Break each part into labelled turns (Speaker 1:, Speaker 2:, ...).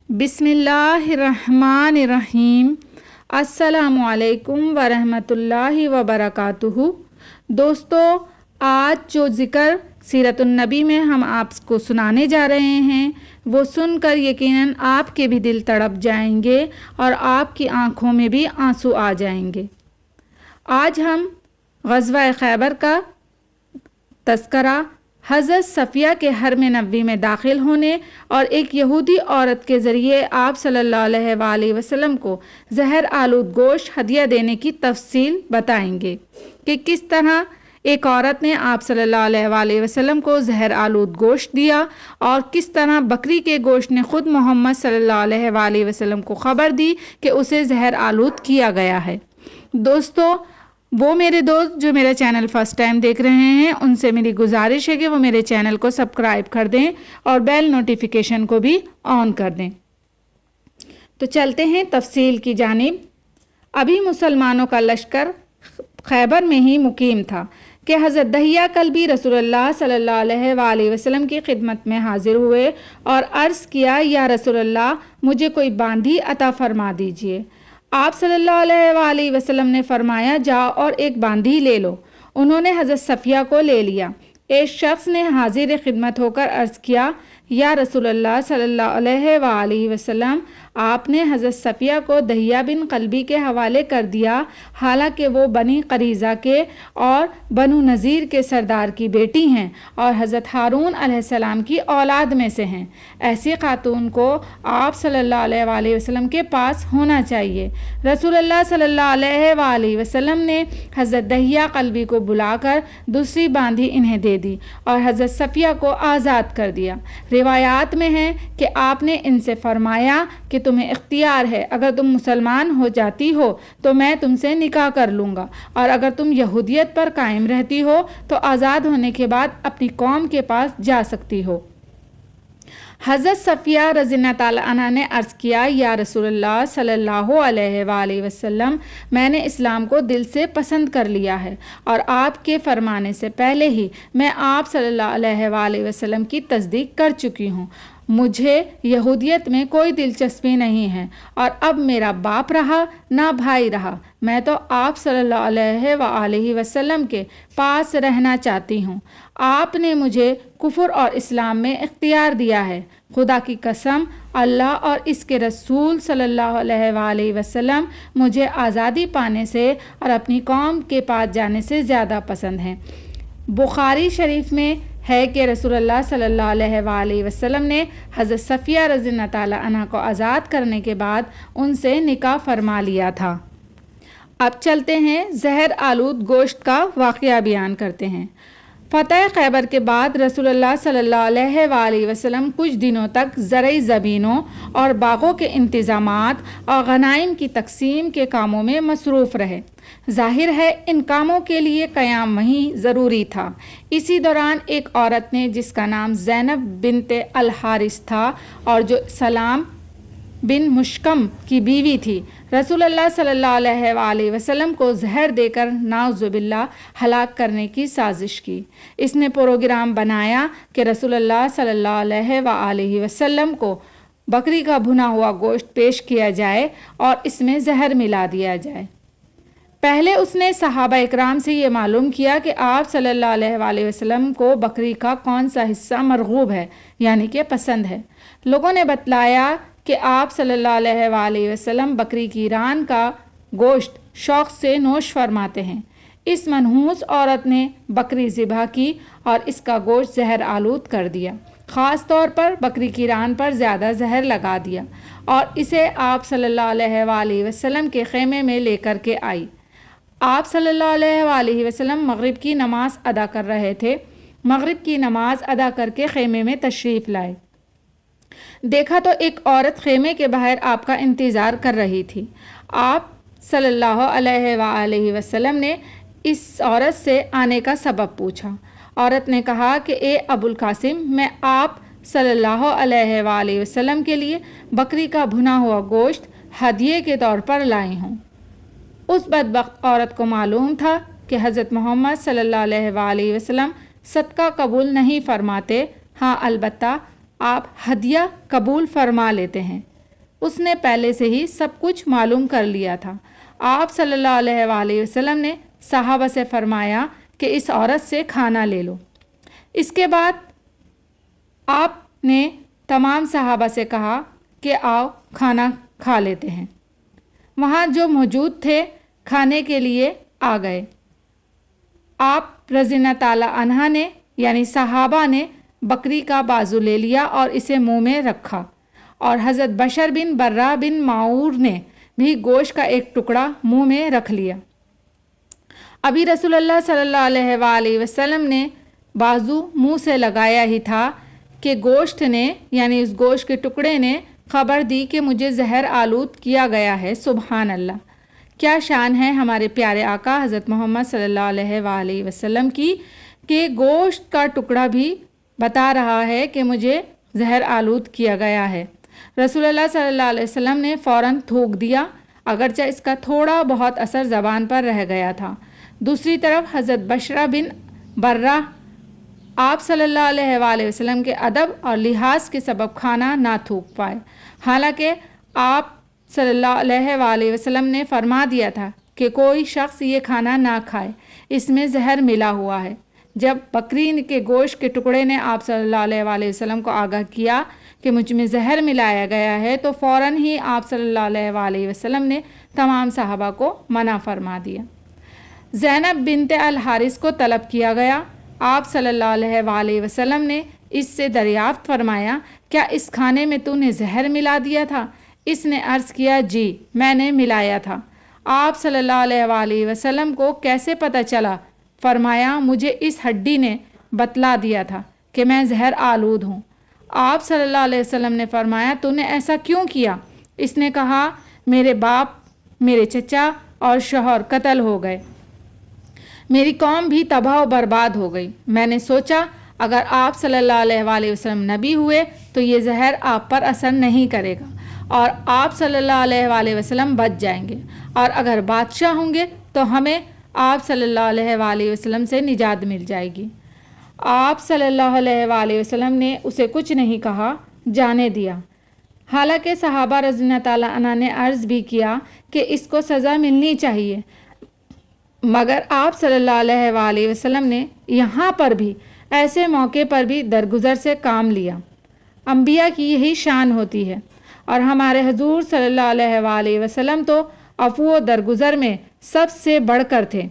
Speaker 1: بسم اللہ الرحمن الرحیم۔ السلام علیکم ورحمۃ اللہ وبرکاتہ۔ دوستو، آج جو ذکر سیرت النبی میں ہم آپ کو سنانے جا رہے ہیں وہ سن کر یقیناً آپ کے بھی دل تڑپ جائیں گے اور آپ کی آنکھوں میں بھی آنسو آ جائیں گے۔ آج ہم غزوہ خیبر کا تذکرہ، حضرت صفیہ کے حرم نبوی میں داخل ہونے اور ایک یہودی عورت کے ذریعے آپ صلی اللہ علیہ وآلہ وسلم کو زہر آلود گوشت ہدیہ دینے کی تفصیل بتائیں گے کہ کس طرح ایک عورت نے آپ صلی اللہ علیہ وآلہ وسلم کو زہر آلود گوشت دیا اور کس طرح بکری کے گوشت نے خود محمد صلی اللہ علیہ وآلہ وسلم کو خبر دی کہ اسے زہر آلود کیا گیا ہے۔ دوستو، وہ میرے دوست جو میرا چینل فرسٹ ٹائم دیکھ رہے ہیں ان سے میری گزارش ہے کہ وہ میرے چینل کو سبسکرائب کر دیں اور بیل نوٹیفیکیشن کو بھی آن کر دیں۔ تو چلتے ہیں تفصیل کی جانب۔ ابھی مسلمانوں کا لشکر خیبر میں ہی مقیم تھا کہ حضرت دحیہ کلبی رسول اللہ صلی اللہ علیہ وآلہ وسلم کی خدمت میں حاضر ہوئے اور عرض کیا، یا رسول اللہ، مجھے کوئی باندھی عطا فرما دیجئے۔ آپ صلی اللہ علیہ وآلہ وسلم نے فرمایا، جاؤ اور ایک باندھی لے لو۔ انہوں نے حضرت صفیہ کو لے لیا۔ ایک شخص نے حاضر خدمت ہو کر عرض کیا، یا رسول اللہ صلی اللہ علیہ وآلہ وسلم، آپ نے حضرت صفیہ کو دحیہ بن قلبی کے حوالے کر دیا، حالانکہ وہ بنی قریظہ کے اور بنو نذیر کے سردار کی بیٹی ہیں اور حضرت ہارون علیہ السلام کی اولاد میں سے ہیں۔ ایسی خاتون کو آپ صلی اللہ علیہ وآلہ وسلم کے پاس ہونا چاہیے۔ رسول اللہ صلی اللہ علیہ وآلہ وسلم نے حضرت دحیہ قلبی کو بلا کر دوسری باندھی انہیں دے دی اور حضرت صفیہ کو آزاد کر دیا۔ روایات میں ہے کہ آپ نے ان سے فرمایا کہ تمہیں اختیار ہے، اگر تم مسلمان ہو جاتی ہو تو میں تم سے نکاح کر لوں گا، اور اگر تم یہودیت پر قائم رہتی ہو تو آزاد ہونے کے بعد اپنی قوم کے پاس جا سکتی ہو۔ حضرت صفیہ رضی اللہ تعالیٰ عنہ نے عرض کیا، یا رسول اللہ صلی اللہ علیہ وآلہ وسلم، میں نے اسلام کو دل سے پسند کر لیا ہے اور آپ کے فرمانے سے پہلے ہی میں آپ صلی اللہ علیہ وآلہ وسلم کی تصدیق کر چکی ہوں۔ مجھے یہودیت میں کوئی دلچسپی نہیں ہے، اور اب میرا باپ رہا نہ بھائی رہا، میں تو آپ صلی اللہ علیہ وآلہ وسلم کے پاس رہنا چاہتی ہوں۔ آپ نے مجھے کفر اور اسلام میں اختیار دیا ہے۔ خدا کی قسم، اللہ اور اس کے رسول صلی اللہ علیہ وآلہ وسلم مجھے آزادی پانے سے اور اپنی قوم کے پاس جانے سے زیادہ پسند ہیں۔ بخاری شریف میں ہے کہ رسول اللہ صلی اللہ علیہ وآلہ وسلم نے حضرت صفیہ رضی اللہ تعالیٰ عنہ کو آزاد کرنے کے بعد ان سے نکاح فرما لیا تھا۔ اب چلتے ہیں زہر آلود گوشت کا واقعہ بیان کرتے ہیں۔ فتح خیبر کے بعد رسول اللہ صلی اللہ علیہ وآلہ وسلم کچھ دنوں تک زرعی زمینوں اور باغوں کے انتظامات اور غنائم کی تقسیم کے کاموں میں مصروف رہے۔ ظاہر ہے ان کاموں کے لیے قیام وہیں ضروری تھا۔ اسی دوران ایک عورت نے، جس کا نام زینب بنت الحارث تھا اور جو سلام بن مشکم کی بیوی تھی، رسول اللہ صلی اللہ علیہ وآلہ وسلم کو زہر دے کر نعوذ باللہ ہلاک کرنے کی سازش کی۔ اس نے پروگرام بنایا کہ رسول اللہ صلی اللہ علیہ وآلہ وسلم کو بکری کا بھنا ہوا گوشت پیش کیا جائے اور اس میں زہر ملا دیا جائے۔ پہلے اس نے صحابہ اکرام سے یہ معلوم کیا کہ آپ صلی اللہ علیہ وآلہ وسلم کو بکری کا کون سا حصہ مرغوب ہے، یعنی کہ پسند ہے۔ لوگوں نے بتلایا کہ آپ صلی اللہ علیہ وآلہ وسلم بکری کی ران کا گوشت شوق سے نوش فرماتے ہیں۔ اس منحوس عورت نے بکری ذبح کی اور اس کا گوشت زہر آلود کر دیا، خاص طور پر بکری کی ران پر زیادہ زہر لگا دیا، اور اسے آپ صلی اللہ علیہ وآلہ وسلم کے خیمے میں لے کر کے آئی۔ آپ صلی اللہ علیہ وآلہ وسلم مغرب کی نماز ادا کر رہے تھے۔ مغرب کی نماز ادا کر کے خیمے میں تشریف لائے۔ دیکھا تو ایک عورت خیمے کے باہر آپ کا انتظار کر رہی تھی۔ آپ صلی اللہ علیہ وآلہ وسلم نے اس عورت سے آنے کا سبب پوچھا۔ عورت نے کہا کہ اے ابو القاسم، میں آپ صلی اللہ علیہ وآلہ وسلم کے لیے بکری کا بھنا ہوا گوشت ہدیے کے طور پر لائی ہوں۔ اس بدبخت عورت کو معلوم تھا کہ حضرت محمد صلی اللہ علیہ وآلہ وسلم صدقہ قبول نہیں فرماتے، ہاں البتہ آپ ہدیہ قبول فرما لیتے ہیں۔ اس نے پہلے سے ہی سب کچھ معلوم کر لیا تھا۔ آپ صلی اللہ علیہ وآلہ وسلم نے صحابہ سے فرمایا کہ اس عورت سے کھانا لے لو۔ اس کے بعد آپ نے تمام صحابہ سے کہا کہ آؤ کھانا کھا لیتے ہیں۔ وہاں جو موجود تھے کھانے کے لیے آ گئے۔ آپ رضی اللہ تعالیٰ عنہ نے یعنی صحابہ نے بکری کا بازو لے لیا اور اسے منہ میں رکھا، اور حضرت بشر بن برہ بن معور نے بھی گوشت کا ایک ٹکڑا منہ میں رکھ لیا۔ ابھی رسول اللہ صلی اللہ علیہ وآلہ وسلم نے بازو منہ سے لگایا ہی تھا کہ گوشت نے یعنی اس گوشت کے ٹکڑے نے خبر دی کہ مجھے زہر آلود کیا گیا ہے۔ سبحان اللہ! کیا شان ہے ہمارے پیارے آقا حضرت محمد صلی اللہ علیہ وآلہ وسلم کی کہ گوشت کا ٹکڑا بھی بتا رہا ہے کہ مجھے زہر آلود کیا گیا ہے۔ رسول اللہ صلی اللہ علیہ وسلم نے فوراً تھوک دیا، اگرچہ اس کا تھوڑا بہت اثر زبان پر رہ گیا تھا۔ دوسری طرف حضرت بشرہ بن برہ آپ صلی اللہ علیہ وآلہ وسلم کے ادب اور لحاظ کے سبب کھانا نہ تھوک پائے، حالانکہ آپ صلی اللہ علیہ وآلہ وسلم نے فرما دیا تھا کہ کوئی شخص یہ کھانا نہ کھائے، اس میں زہر ملا ہوا ہے۔ جب بکری کے گوشت کے ٹکڑے نے آپ صلی اللہ علیہ وآلہ وسلم کو آگاہ کیا کہ مجھ میں زہر ملایا گیا ہے تو فوراً ہی آپ صلی اللہ علیہ وآلہ وسلم نے تمام صحابہ کو منع فرما دیا۔ زینب بنت الحارث کو طلب کیا گیا۔ آپ صلی اللہ علیہ وآلہ وسلم نے اس سے دریافت فرمایا، کیا اس کھانے میں تو نے زہر ملا دیا تھا؟ اس نے عرض کیا، جی میں نے ملایا تھا۔ آپ صلی اللہ علیہ وآلہ وسلم کو کیسے پتہ چلا؟ فرمایا، مجھے اس ہڈی نے بتلا دیا تھا کہ میں زہر آلود ہوں۔ آپ صلی اللہ علیہ وسلم نے فرمایا، تو نے ایسا کیوں کیا؟ اس نے کہا، میرے باپ، میرے چچا اور شوہر قتل ہو گئے، میری قوم بھی تباہ و برباد ہو گئی۔ میں نے سوچا اگر آپ صلی اللہ علیہ وآلہ وسلم نبی ہوئے تو یہ زہر آپ پر اثر نہیں کرے گا اور آپ صلی اللہ علیہ وآلہ وسلم بچ جائیں گے، اور اگر بادشاہ ہوں گے تو ہمیں آپ صلی اللہ علیہ وآلہ وسلم سے نجات مل جائے گی۔ آپ صلی اللہ علیہ وآلہ وسلم نے اسے کچھ نہیں کہا، جانے دیا۔ حالانکہ صحابہ رضی اللہ تعالیٰ عنہ نے عرض بھی کیا کہ اس کو سزا ملنی چاہیے، مگر آپ صلی اللہ علیہ وآلہ وسلم نے یہاں پر بھی ایسے موقع پر بھی درگزر سے کام لیا۔ انبیاء کی یہی شان ہوتی ہے، اور ہمارے حضور صلی اللہ علیہ وآلہ وسلم تو عفو و درگزر میں سب سے بڑھ کر تھے۔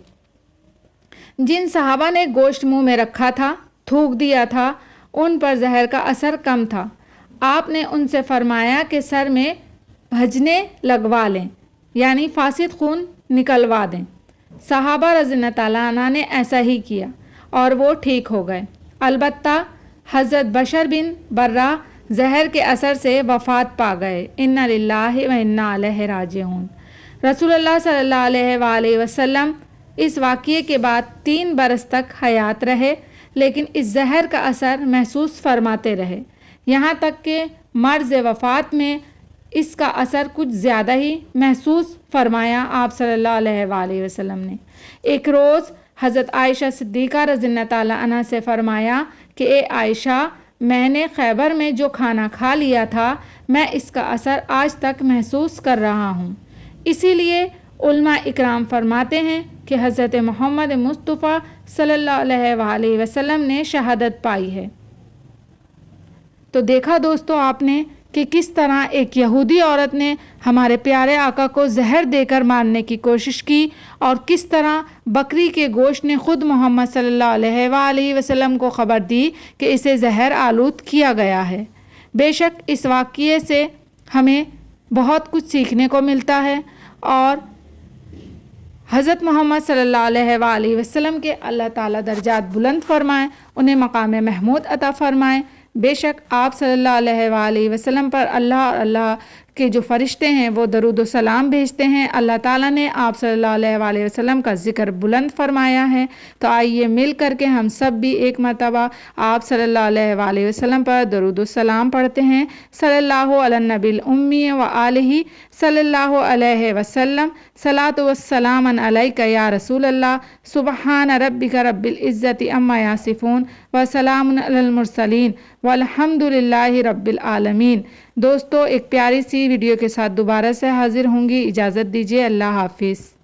Speaker 1: جن صحابہ نے گوشت منہ میں رکھا تھا، تھوک دیا تھا، ان پر زہر کا اثر کم تھا۔ آپ نے ان سے فرمایا کہ سر میں بھجنے لگوا لیں، یعنی فاسد خون نکلوا دیں۔ صحابہ رضی اللہ تعالیٰ عنہ نے ایسا ہی کیا اور وہ ٹھیک ہو گئے۔ البتہ حضرت بشر بن برہ زہر کے اثر سے وفات پا گئے۔ انا للہ و انا الیہ راجعون۔ رسول اللہ صلی اللہ علیہ وآلہ وسلم اس واقعے کے بعد 3 برس تک حیات رہے، لیکن اس زہر کا اثر محسوس فرماتے رہے، یہاں تک کہ مرض وفات میں اس کا اثر کچھ زیادہ ہی محسوس فرمایا آپ صلی اللہ علیہ وآلہ وسلم نے۔ ایک روز حضرت عائشہ صدیقہ رضی اللہ تعالیٰ عنہ سے فرمایا کہ اے عائشہ، میں نے خیبر میں جو کھانا کھا لیا تھا، میں اس کا اثر آج تک محسوس کر رہا ہوں۔ اسی لیے علماء اکرام فرماتے ہیں کہ حضرت محمد مصطفیٰ صلی اللہ علیہ وآلہ وسلم نے شہادت پائی ہے۔ تو دیکھا دوستو آپ نے کہ کس طرح ایک یہودی عورت نے ہمارے پیارے آقا کو زہر دے کر مارنے کی کوشش کی، اور کس طرح بکری کے گوشت نے خود محمد صلی اللہ علیہ وآلہ وسلم کو خبر دی کہ اسے زہر آلود کیا گیا ہے۔ بے شک اس واقعے سے ہمیں بہت کچھ سیکھنے کو ملتا ہے، اور حضرت محمد صلی اللہ علیہ وآلہ وسلم کے اللہ تعالیٰ درجات بلند فرمائیں، انہیں مقام محمود عطا فرمائیں۔ بے شک آپ صلی اللہ علیہ وآلہ وسلم پر اللہ اور اللہ کے جو فرشتے ہیں وہ درود و سلام بھیجتے ہیں۔ اللہ تعالیٰ نے آپ صلی اللہ علیہ وآلہ وسلم کا ذکر بلند فرمایا ہے، تو آئیے مل کر کے ہم سب بھی ایک مرتبہ آپ صلی اللہ علیہ وآلہ وسلم پر درود و سلام پڑھتے ہیں۔ صلی اللہ علی النبی الامی و آلہ صلی اللہ علیہ وسلم، صلاۃ والسلام علیک یا رسول اللہ، سبحان ربک رب العزت عما یصفون وسلام علی المرسلین والحمد للہ رب العالمین۔ دوستو ایک پیاری سی ویڈیو کے ساتھ دوبارہ سے حاضر ہوں گی، اجازت دیجیے، اللہ حافظ۔